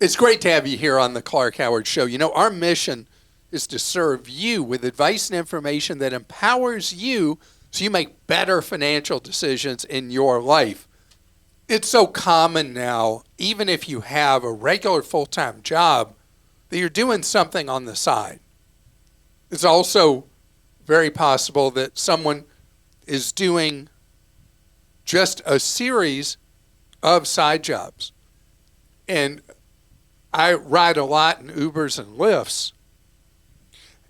It's great to have you here on the Clark Howard Show. You know, our mission is to serve you with advice and information that empowers you so you make better financial decisions in your life. It's so common now, even if you have a regular full-time job, that you're doing something on the side. It's also very possible that someone is doing just a series of side jobs. And I ride a lot in Ubers and Lyfts,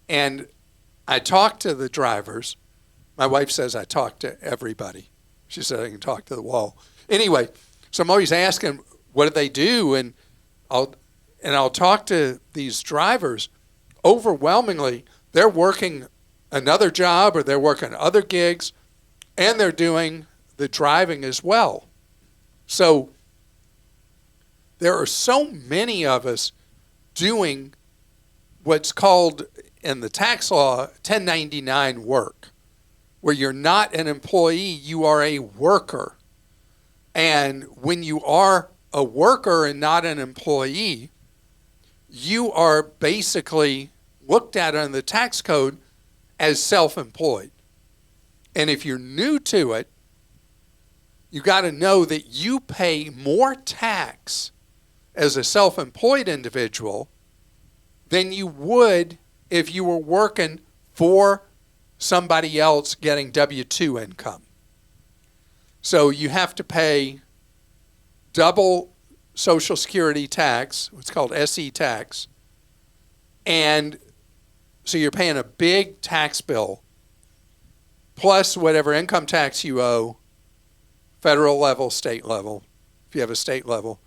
and I talk to the drivers. My wife says I talk to everybody. She said I can talk to the wall. Anyway, so I'm always asking, what do they do? And I'll talk to these drivers. Overwhelmingly, they're working another job or they're working other gigs, and they're doing the driving as well. So there are so many of us doing what's called in the tax law 1099 work, where you're not an employee, you are a worker. And when you are a worker and not an employee, you are basically looked at under the tax code as self-employed. And if you're new to it, you got to know that you pay more tax as a self-employed individual than you would if you were working for somebody else getting W-2 income. So you have to pay double Social Security tax, what's called SE tax, and so you're paying a big tax bill plus whatever income tax you owe, federal level, state level, if you have a state level.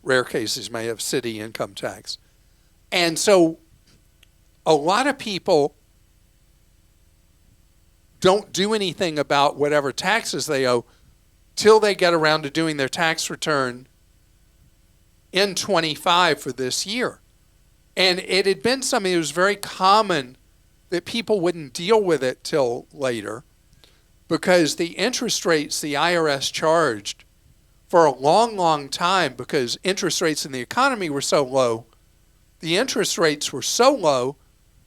Rare cases may have city income tax. And so a lot of people don't do anything about whatever taxes they owe till they get around to doing their tax return in 25 for this year. And it had been something that was very common that people wouldn't deal with it till later because the interest rates the IRS charged for a long, long time, because interest rates in the economy were so low, the interest rates were so low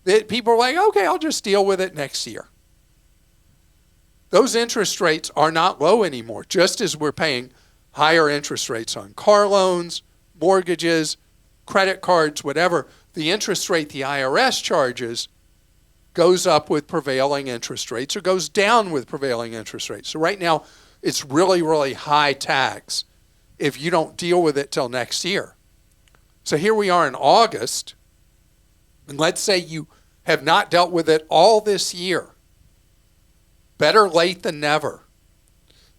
that people were like, okay, I'll just deal with it next year. Those interest rates are not low anymore, just as we're paying higher interest rates on car loans, mortgages, credit cards, whatever. The interest rate the IRS charges goes up with prevailing interest rates or goes down with prevailing interest rates. So right now, it's really, really high tax if you don't deal with it till next year. So here we are in August, and let's say you have not dealt with it all this year. Better late than never.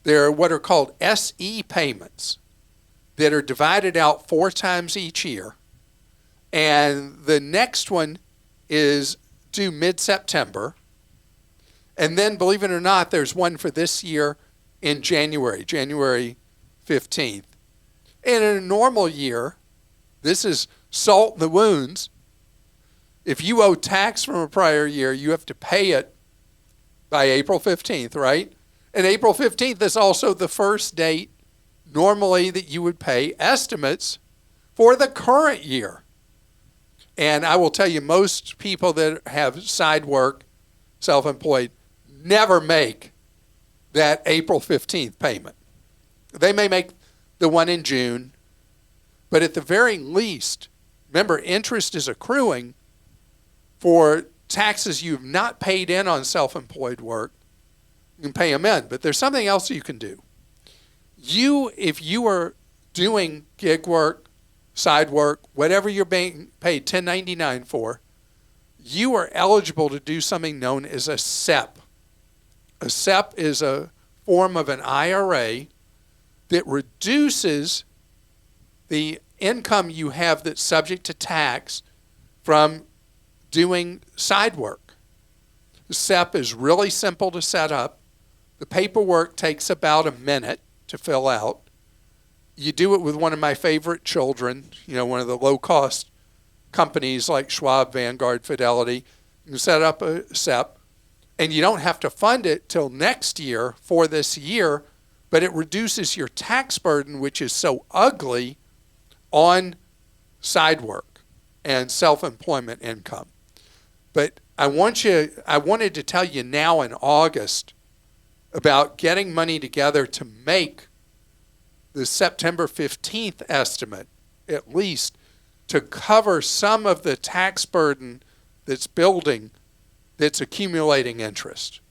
There are what are called SE payments that are divided out 4 times each year. And the next one is due mid-September. And then, believe it or not, there's one for this year in January 15th. And in a normal year, this is salt in the wounds. If you owe tax from a prior year, you have to pay it by April 15th, right? And April 15th is also the first date normally that you would pay estimates for the current year. And I will tell you, most people that have side work, self-employed, never make that April 15th payment. They may make the one in June, but at the very least, remember, interest is accruing for taxes you've not paid in on self-employed work. You can pay them in, but there's something else you can do. If you are doing gig work, side work, whatever you're being paid 1099 for, you are eligible to do something known as a SEP. A SEP is a form of an IRA that reduces the income you have that's subject to tax from doing side work. The SEP is really simple to set up. The paperwork takes about a minute to fill out. You do it with one of my favorite children, one of the low-cost companies like Schwab, Vanguard, Fidelity. You can set up a SEP, and you don't have to fund it till next year for this year, but it reduces your tax burden, which is so ugly, on side work and self-employment income. But I wanted to tell you now in August about getting money together to make the September 15th estimate, at least, to cover some of the tax burden that's building, that's accumulating interest.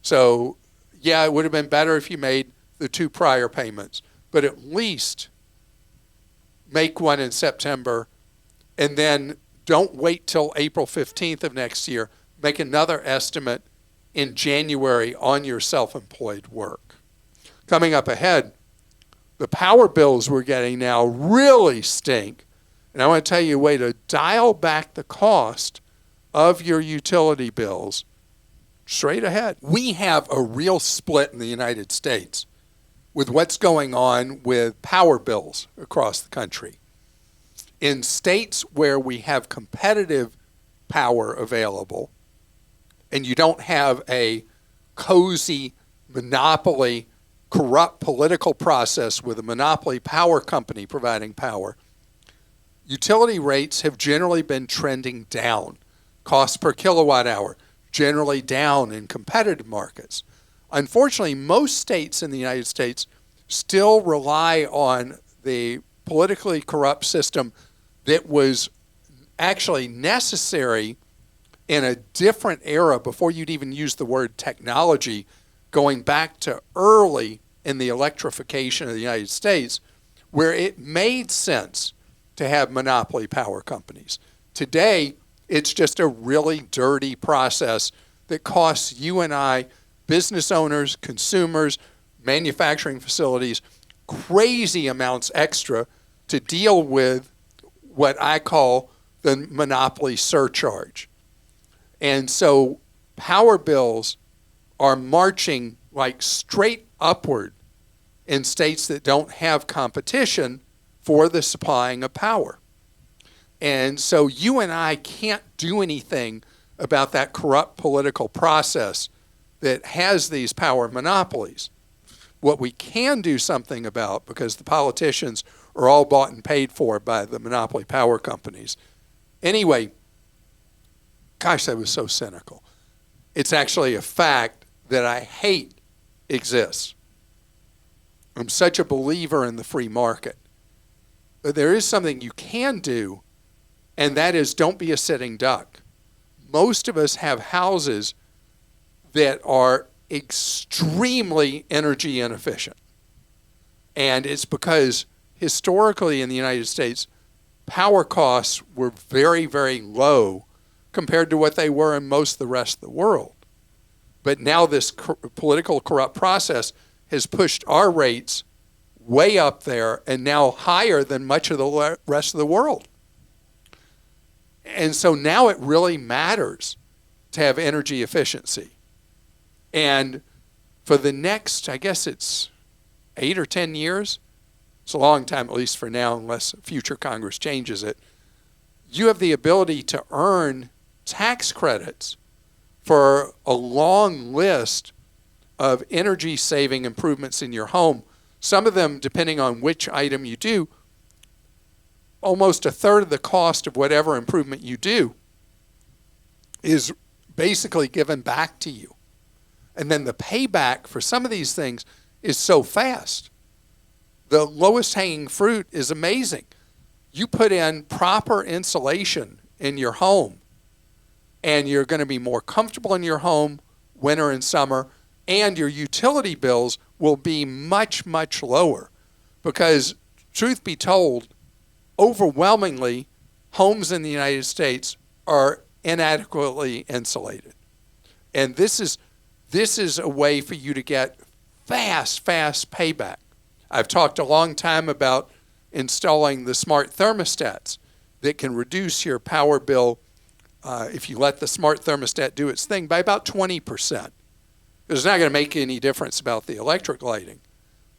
So, yeah, it would have been better if you made the 2 prior payments, but at least make one in September, and then don't wait till April 15th of next year. Make another estimate in January on your self-employed work. Coming up ahead, the power bills we're getting now really stink. And I want to tell you a way to dial back the cost of your utility bills straight ahead. We have a real split in the United States with what's going on with power bills across the country. In states where we have competitive power available, and you don't have a cozy monopoly, corrupt political process with a monopoly power company providing power, utility rates have generally been trending down. Cost per kilowatt hour generally down in competitive markets. Unfortunately, most states in the United States still rely on the politically corrupt system that was actually necessary in a different era before you'd even use the word technology, going back to early in the electrification of the United States, where it made sense to have monopoly power companies. Today, it's just a really dirty process that costs you and I, business owners, consumers, manufacturing facilities, crazy amounts extra to deal with what I call the monopoly surcharge. And so power bills are marching like straight upward in states that don't have competition for the supplying of power. And so you and I can't do anything about that corrupt political process that has these power monopolies. What we can do something about, because the politicians are all bought and paid for by the monopoly power companies. Anyway, gosh, that was so cynical. It's actually a fact that I hate exists. I'm such a believer in the free market. But there is something you can do, and that is don't be a sitting duck. Most of us have houses that are extremely energy inefficient. And it's because historically in the United States, power costs were very, very low compared to what they were in most of the rest of the world. But now this political corrupt process has pushed our rates way up there and now higher than much of the rest of the world. And so now it really matters to have energy efficiency. And for the next, I guess it's 8 or 10 years, it's a long time at least for now unless future Congress changes it, you have the ability to earn tax credits for a long list of energy saving improvements in your home. Some of them, depending on which item you do, almost a third of the cost of whatever improvement you do is basically given back to you. And then the payback for some of these things is so fast. The lowest hanging fruit is amazing. You put in proper insulation in your home, and you're going to be more comfortable in your home winter and summer, and your utility bills will be much, much lower. Because, truth be told, overwhelmingly, homes in the United States are inadequately insulated. And this is a way for you to get fast payback. I've talked a long time about installing the smart thermostats that can reduce your power bill if you let the smart thermostat do its thing by about 20%. It's not going to make any difference about the electric lighting.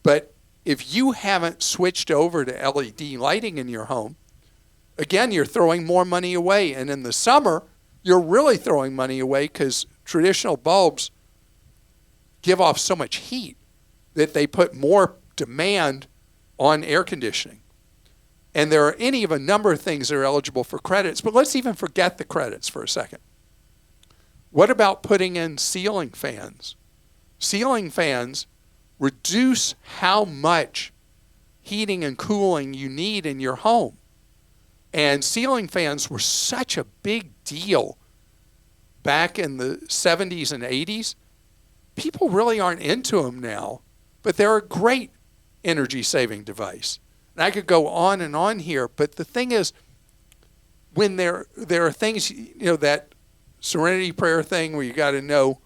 But if you haven't switched over to LED lighting in your home, again, you're throwing more money away. And in the summer, you're really throwing money away because traditional bulbs give off so much heat that they put more demand on air conditioning. And there are any of a number of things that are eligible for credits, but let's even forget the credits for a second. What about putting in ceiling fans? Ceiling fans reduce how much heating and cooling you need in your home. And ceiling fans were such a big deal back in the 70s and 80s. People really aren't into them now, but they're a great energy-saving device. And I could go on and on here, but the thing is, when there are things, that serenity prayer thing where you got to know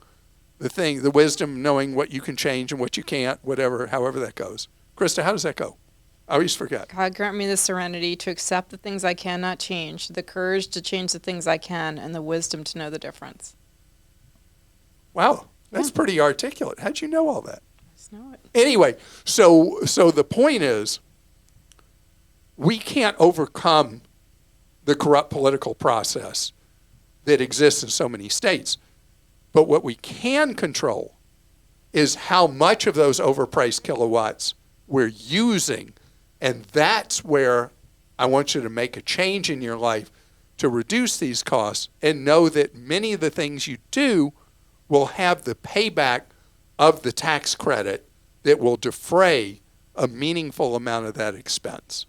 the wisdom, knowing what you can change and what you can't, whatever, however that goes. Krista, how does that go? I always forget. God grant me the serenity to accept the things I cannot change, the courage to change the things I can, and the wisdom to know the difference. Wow, that's pretty articulate. How'd you know all that? I just know it. Anyway, so the point is, we can't overcome the corrupt political process that exists in so many states. But what we can control is how much of those overpriced kilowatts we're using. And that's where I want you to make a change in your life to reduce these costs and know that many of the things you do will have the payback of the tax credit that will defray a meaningful amount of that expense.